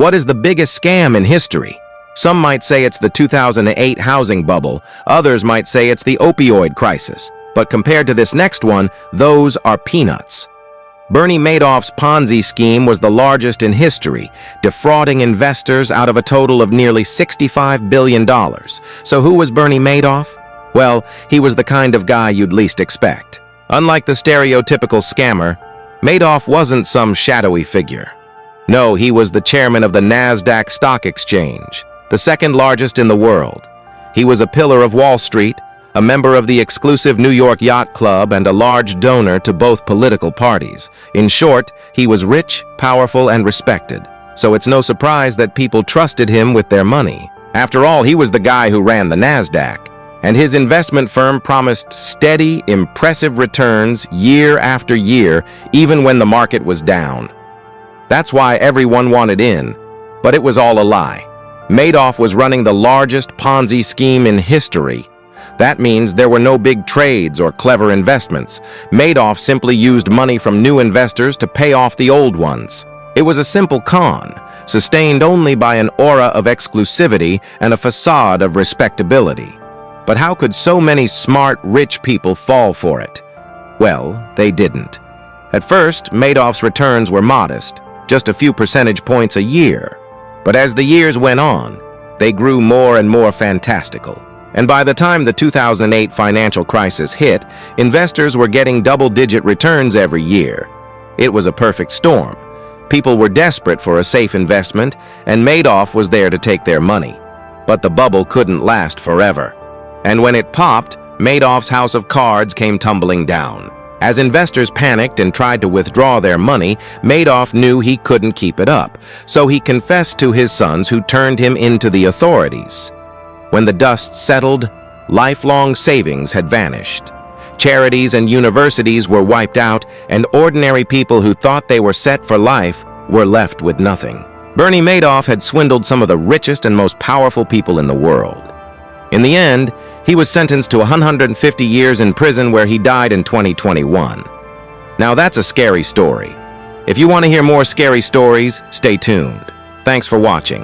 What is the biggest scam in history? Some might say it's the 2008 housing bubble. Others might say it's the opioid crisis. But compared to this next one, those are peanuts. Bernie Madoff's Ponzi scheme was the largest in history, defrauding investors out of a total of nearly $65 billion. So who was Bernie Madoff? Well, he was the kind of guy you'd least expect. Unlike the stereotypical scammer, Madoff wasn't some shadowy figure. No, he was the chairman of the NASDAQ stock exchange, the second largest in the world. He was a pillar of Wall Street, a member of the exclusive New York Yacht Club, and a large donor to both political parties. In short, he was rich, powerful, and respected. So it's no surprise that people trusted him with their money. After all, he was the guy who ran the NASDAQ, and his investment firm promised steady, impressive returns year after year, even when the market was down. That's why everyone wanted in, but it was all a lie. Madoff was running the largest Ponzi scheme in history. That means there were no big trades or clever investments. Madoff simply used money from new investors to pay off the old ones. It was a simple con, sustained only by an aura of exclusivity and a facade of respectability. But how could so many smart, rich people fall for it? Well, they didn't. At first, Madoff's returns were modest, just a few percentage points a year. But as the years went on, they grew more and more fantastical. And by the time the 2008 financial crisis hit, investors were getting double-digit returns every year. It was a perfect storm. People were desperate for a safe investment, and Madoff was there to take their money. But the bubble couldn't last forever. And when it popped, Madoff's house of cards came tumbling down. As investors panicked and tried to withdraw their money, Madoff knew he couldn't keep it up. So he confessed to his sons, who turned him into the authorities. When the dust settled, lifelong savings had vanished. Charities and universities were wiped out, and ordinary people who thought they were set for life were left with nothing. Bernie Madoff had swindled some of the richest and most powerful people in the world. In the end, he was sentenced to 150 years in prison, where he died in 2021. Now that's a scary story. If you want to hear more scary stories, stay tuned. Thanks for watching.